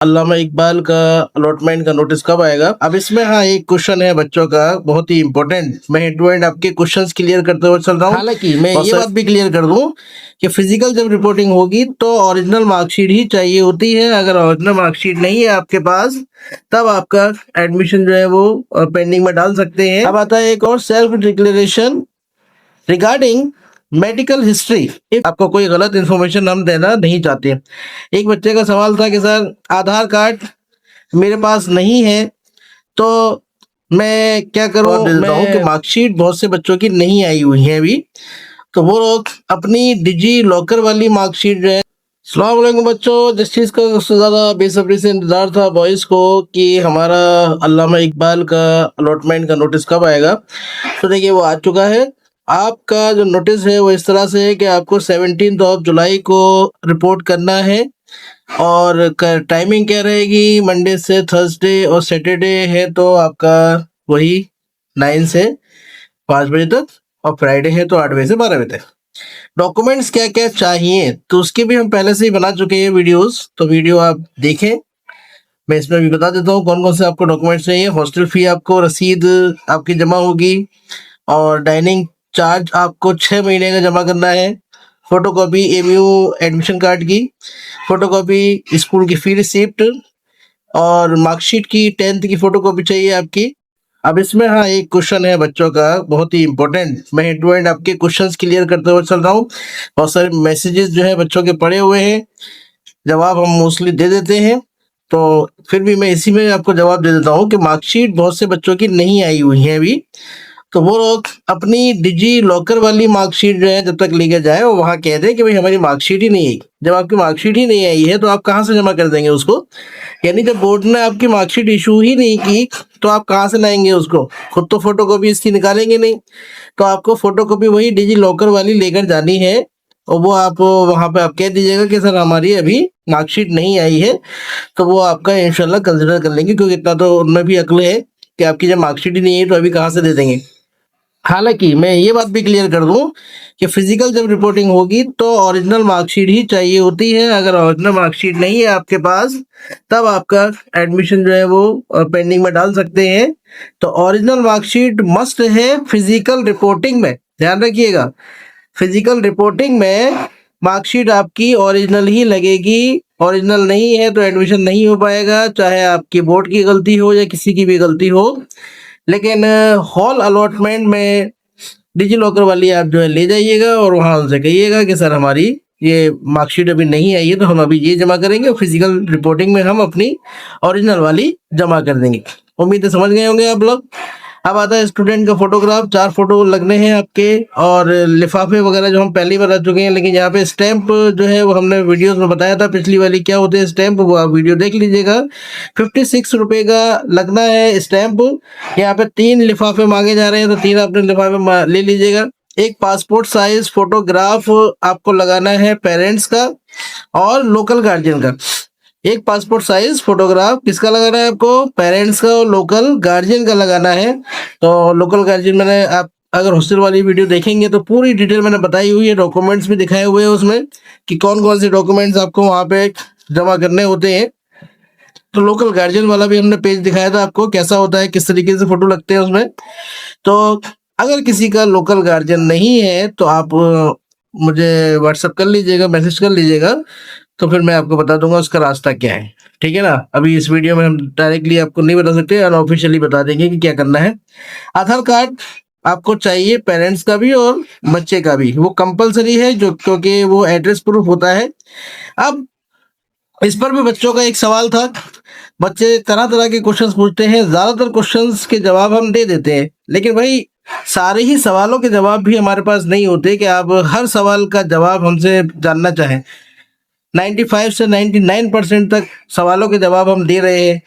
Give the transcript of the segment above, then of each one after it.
अल्लामा इकबाल का अलॉटमेंट का नोटिस कब आएगा। अब इसमें हाँ एक क्वेश्चन है बच्चों का बहुत ही इंपॉर्टेंट। मैं हेड टू एंड आपके क्वेश्चंस क्लियर करते हुए चल रहा हूँ। हालांकि मैं ये बात भी क्लियर कर दूं कि फिजिकल जब रिपोर्टिंग होगी तो ओरिजिनल मार्कशीट ही चाहिए होती है। अगर ओरिजिनल मार्कशीट नहीं है आपके पास तब आपका एडमिशन जो है वो पेंडिंग में डाल सकते हैं। अब आता है एक और self declaration regarding medical history. आपको कोई गलत इन्फॉर्मेशन हम देना नहीं चाहते। एक बच्चे का सवाल था कि सर आधार कार्ड मेरे पास नहीं है तो मैं क्या करूं। दे देता हूं कि मार्कशीट बहुत से बच्चों की नहीं आई हुई है अभी, तो वो लोग अपनी डिजी लॉकर वाली मार्कशीट जो है। अस्सलाम वालेकुम बच्चों, जिस चीज़ का सबसे ज़्यादा बेसब्री से इंतज़ार था बॉयज़ को कि हमारा अल्लामा इकबाल का अलॉटमेंट का नोटिस कब आएगा, तो देखिए वो आ चुका है। आपका जो नोटिस है वो इस तरह से है कि आपको 17 ऑफ जुलाई को रिपोर्ट करना है और टाइमिंग क्या रहेगी, मंडे से थर्सडे और सैटरडे है तो आपका वही 9 से 5 बजे तक, और फ्राइडे है तो 8 बजे से 12 बजे तक। डॉक्यूमेंट्स क्या क्या चाहिए तो उसके भी हम पहले से ही बना चुके हैं वीडियोस, तो वीडियो आप देखें। मैं इसमें भी बता देता हूँ कौन कौन से आपको डॉक्यूमेंट्स चाहिए। हॉस्टल फी आपको रसीद आपकी जमा होगी और डाइनिंग चार्ज आपको 6 महीने का जमा करना है। फोटोकॉपी एमयू एडमिशन कार्ड की, फोटोकॉपी स्कूल की फी रिसिप्ट और मार्कशीट की 10th की फोटोकॉपी चाहिए आपकी। अब इसमें हाँ एक क्वेश्चन है बच्चों का बहुत ही इंपॉर्टेंट। मैं हेड टू एंड आपके क्वेश्चंस क्लियर करते हुए चल रहा हूँ। बहुत सारे मैसेजेस जो है बच्चों के पड़े हुए हैं, जवाब हम मोस्टली दे देते हैं, तो फिर भी मैं इसी में आपको जवाब दे देता हूँ कि मार्कशीट बहुत से बच्चों की नहीं आई हुई है अभी, तो वो लोग अपनी डिजी लॉकर वाली मार्कशीट जो है जब तक लेके जाए वो वहाँ कह दें कि भाई हमारी मार्कशीट ही नहीं आई। जब आपकी मार्कशीट ही नहीं आई है तो आप कहाँ से जमा कर देंगे उसको। यानी जब बोर्ड ने आपकी मार्कशीट इशू ही नहीं की तो आप कहाँ से लाएंगे उसको, खुद तो फोटोकॉपी इसकी निकालेंगे नहीं। तो आपको फोटोकॉपी वही डिजी लॉकर वाली लेकर जानी है और वो आप वहाँ पे आप कह दीजिएगा कि सर हमारी अभी मार्कशीट नहीं आई है, तो वो आपका इंशाल्लाह कंसिडर कर लेंगे, क्योंकि इतना तो उनमें भी अक्ल है कि आपकी जब मार्कशीट ही नहीं है तो अभी कहाँ से दे देंगे। हालांकि मैं ये बात भी क्लियर कर दूं कि फिजिकल जब रिपोर्टिंग होगी तो ओरिजिनल मार्कशीट ही चाहिए होती है। अगर ओरिजिनल मार्कशीट नहीं है आपके पास तब आपका एडमिशन जो है वो पेंडिंग में डाल सकते हैं। तो ओरिजिनल मार्कशीट मस्ट है फिजिकल रिपोर्टिंग में, ध्यान रखिएगा। फिजिकल रिपोर्टिंग में मार्कशीट आपकी ओरिजिनल ही लगेगी। ओरिजिनल नहीं है तो एडमिशन नहीं हो पाएगा, चाहे आपकी बोर्ड की गलती हो या किसी की भी गलती हो। लेकिन हॉल अलॉटमेंट में डिजी लॉकर वाली आप जो है ले जाइएगा और वहाँ उनसे कहिएगा कि सर हमारी ये मार्कशीट अभी नहीं आई है तो हम अभी ये जमा करेंगे और फिजिकल रिपोर्टिंग में हम अपनी ओरिजिनल वाली जमा कर देंगे। उम्मीद है समझ गए होंगे आप लोग। अब आता है स्टूडेंट का फोटोग्राफ, 4 फोटो लगने हैं आपके, और लिफाफे वगैरह जो हम पहले ही बता चुके हैं। लेकिन यहाँ पे स्टैंप जो है वो हमने वीडियोस में बताया था पिछली वाली क्या होते हैं स्टैंप, वो आप वीडियो देख लीजिएगा। 56 रुपए का लगना है स्टैंप। यहाँ पे 3 लिफाफे मांगे जा रहे हैं तो 3 अपने लिफाफे ले लीजिएगा। एक पासपोर्ट साइज फोटोग्राफ आपको लगाना है पेरेंट्स का और लोकल गार्जियन का। एक पासपोर्ट साइज फोटोग्राफ किसका लगाना है आपको, पेरेंट्स का और लोकल गार्जियन का लगाना है। तो लोकल गार्जियन मैंने, आप अगर हॉस्टल वाली वीडियो देखेंगे तो पूरी डिटेल मैंने बताई हुई है, डॉक्यूमेंट्स भी दिखाए हुए हैं उसमें कि कौन कौन से डॉक्यूमेंट्स आपको वहाँ पे जमा करने होते हैं। तो लोकल गार्जियन वाला भी हमने पेज दिखाया था आपको कैसा होता है, किस तरीके से फोटो लगते हैं उसमें। तो अगर किसी का लोकल गार्जियन नहीं है तो आप मुझे व्हाट्सअप कर लीजिएगा, मैसेज कर लीजिएगा, तो फिर मैं आपको बता दूंगा उसका रास्ता क्या है। ठीक है ना। अभी इस वीडियो में हम डायरेक्टली आपको नहीं बता सकते, अनऑफिशियली बता देंगे कि क्या करना है। आधार कार्ड आपको चाहिए, पेरेंट्स का भी और बच्चे का भी, वो कंपलसरी है जो, क्योंकि वो एड्रेस प्रूफ होता है। अब इस पर भी बच्चों का एक सवाल था, बच्चे तरह तरह के क्वेश्चंस पूछते हैं, ज्यादातर क्वेश्चंस के जवाब हम दे देते हैं, लेकिन भाई सारे ही सवालों के जवाब भी हमारे पास नहीं होते कि आप हर सवाल का जवाब हमसे जानना चाहें। 95 से 99% तक सवालों के जवाब हम दे रहे हैं।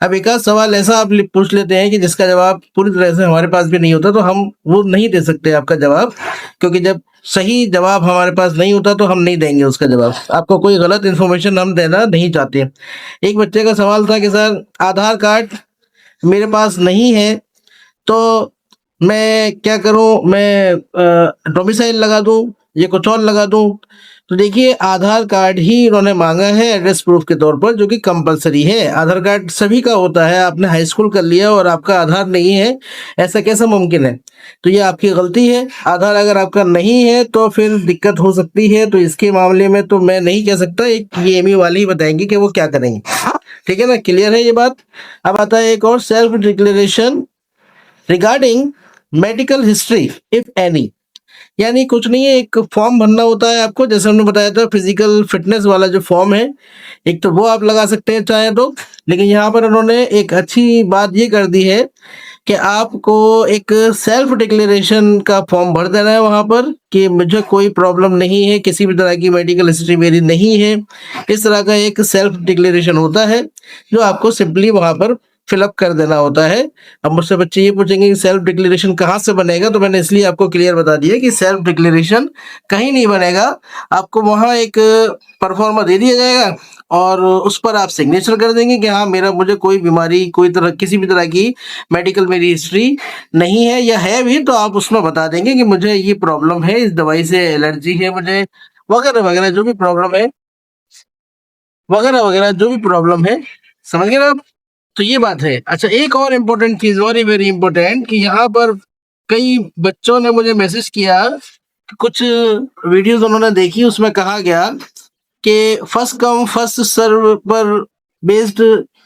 अब एक आध सवाल ऐसा आप पूछ लेते हैं कि जिसका जवाब पूरी तरह से हमारे पास भी नहीं होता, तो हम वो नहीं दे सकते आपका जवाब, क्योंकि जब सही जवाब हमारे पास नहीं होता तो हम नहीं देंगे उसका जवाब। आपको कोई गलत इन्फॉर्मेशन हम देना नहीं चाहते। एक बच्चे का सवाल था कि सर आधार कार्ड मेरे पास नहीं है तो मैं क्या करूं, मैं डोमिसाइल लगा दूं या कुछ और लगा दूं। तो देखिए आधार कार्ड ही उन्होंने मांगा है एड्रेस प्रूफ के तौर पर, जो कि कंपलसरी है। आधार कार्ड सभी का होता है, आपने हाई स्कूल कर लिया और आपका आधार नहीं है, ऐसा कैसा मुमकिन है? तो ये आपकी गलती है। आधार अगर आपका नहीं है तो फिर दिक्कत हो सकती है। तो इसके मामले में तो मैं नहीं कह सकता, एक ये एमई वाले ही बताएंगे कि वो क्या करेंगे। ठीक है ना, क्लियर है ये बात। अब आता है एक और, self declaration regarding medical history if any. यानी कुछ नहीं है, एक फॉर्म भरना होता है आपको, जैसे हमने बताया था फिजिकल फिटनेस वाला जो फॉर्म है, एक तो वो आप लगा सकते हैं चाहे तो। लेकिन यहाँ पर उन्होंने एक अच्छी बात ये कर दी है कि आपको एक सेल्फ डिक्लेरेशन का फॉर्म भर देना है वहाँ पर, कि मुझे कोई प्रॉब्लम नहीं है, किसी भी तरह की मेडिकल हिस्ट्री मेरी नहीं है। इस तरह का एक सेल्फ डिक्लेरेशन होता है जो आपको सिंपली वहाँ पर फिलअप कर देना होता है। अब मुझसे बच्चे ये पूछेंगे कि सेल्फ डिक्लेरेशन कहाँ से बनेगा, तो मैंने इसलिए आपको क्लियर बता दिया कि सेल्फ डिक्लेरेशन कहीं नहीं बनेगा। आपको वहाँ एक परफॉर्मा दे दिया जाएगा और उस पर आप सिग्नेचर कर देंगे कि हाँ मेरा, मुझे कोई बीमारी, कोई तरह, किसी भी तरह की मेडिकल मेरी हिस्ट्री नहीं है, या है भी तो आप उसमें बता देंगे कि मुझे ये प्रॉब्लम है, इस दवाई से एलर्जी है मुझे, वगैरह वगैरह जो भी प्रॉब्लम है, वगैरह वगैरह जो भी प्रॉब्लम है। समझ गए ना आप? तो ये बात है। अच्छा, एक और इम्पोर्टेंट चीज, वेरी वेरी इम्पोर्टेंट, कि यहाँ पर कई बच्चों ने मुझे मैसेज किया, कुछ वीडियोस उन्होंने देखी, उसमें कहा गया कि फर्स्ट कम फर्स्ट सर्व पर बेस्ड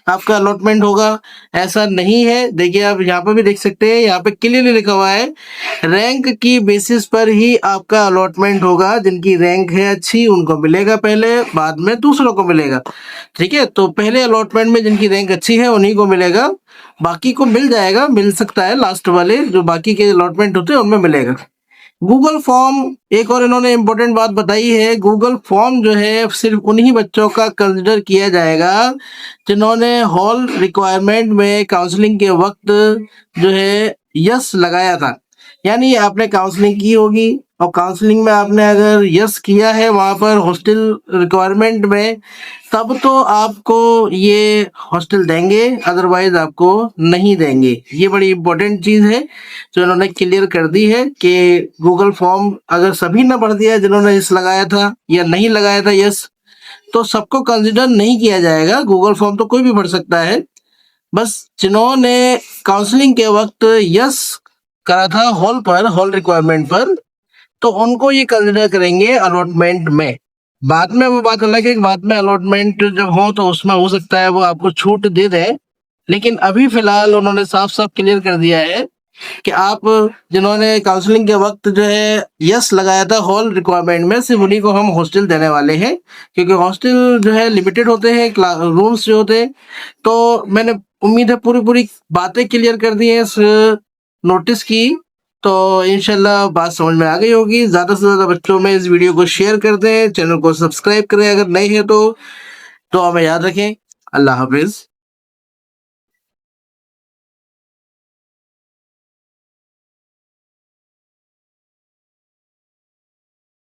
आपका अलॉटमेंट होगा। ऐसा नहीं है। देखिए आप यहाँ पर भी देख सकते हैं, यहाँ पे क्लियरली लिखा हुआ है रैंक की बेसिस पर ही आपका अलॉटमेंट होगा। जिनकी रैंक है अच्छी उनको मिलेगा पहले, बाद में दूसरों को मिलेगा। ठीक है, तो पहले अलॉटमेंट में जिनकी रैंक अच्छी है उन्हीं को मिलेगा, बाकी को मिल जाएगा, मिल सकता है, लास्ट वाले जो बाकी के अलॉटमेंट होते हैं उनमें मिलेगा। गूगल फॉर्म, एक और इन्होंने इम्पोर्टेंट बात बताई है, गूगल फॉर्म जो है सिर्फ उन्हीं बच्चों का कंसिडर किया जाएगा जिन्होंने हॉल रिक्वायरमेंट में काउंसलिंग के वक्त जो है यस लगाया था। यानी आपने काउंसलिंग की होगी और काउंसलिंग में आपने अगर यस किया है वहाँ पर हॉस्टल रिक्वायरमेंट में, तब तो आपको ये हॉस्टल देंगे, अदरवाइज आपको नहीं देंगे। ये बड़ी इंपॉर्टेंट चीज़ है जो इन्होंने क्लियर कर दी है कि गूगल फॉर्म अगर सभी ने भर दिया जिन्होंने यस लगाया था या नहीं लगाया था यस, तो सबको कंसिडर नहीं किया जाएगा। गूगल फॉर्म तो कोई भी भर सकता है, बस जिन्होंने काउंसलिंग के वक्त यस करा था हॉल पर, हॉल रिक्वायरमेंट पर, तो उनको ये कंसिडर करेंगे अलॉटमेंट में। बाद में वो बात अलग है कि बाद में अलॉटमेंट जब हो तो उसमें हो सकता है वो आपको छूट दे दें, लेकिन अभी फिलहाल उन्होंने साफ साफ क्लियर कर दिया है कि आप जिन्होंने काउंसलिंग के वक्त जो है यस लगाया था हॉल रिक्वायरमेंट में, सिर्फ उन्हीं को हम हॉस्टल देने वाले हैं, क्योंकि हॉस्टल जो है लिमिटेड होते हैं, रूम्स जो होते हैं। तो मैंने उम्मीद है पूरी पूरी बातें क्लियर कर दी हैं इस नोटिस की। तो इंशाल्लाह बात समझ में आ गई होगी। ज़्यादा से ज़्यादा बच्चों में इस वीडियो को शेयर कर दें, चैनल को सब्सक्राइब करें अगर नहीं है तो हमें याद रखें। अल्लाह हाफिज़।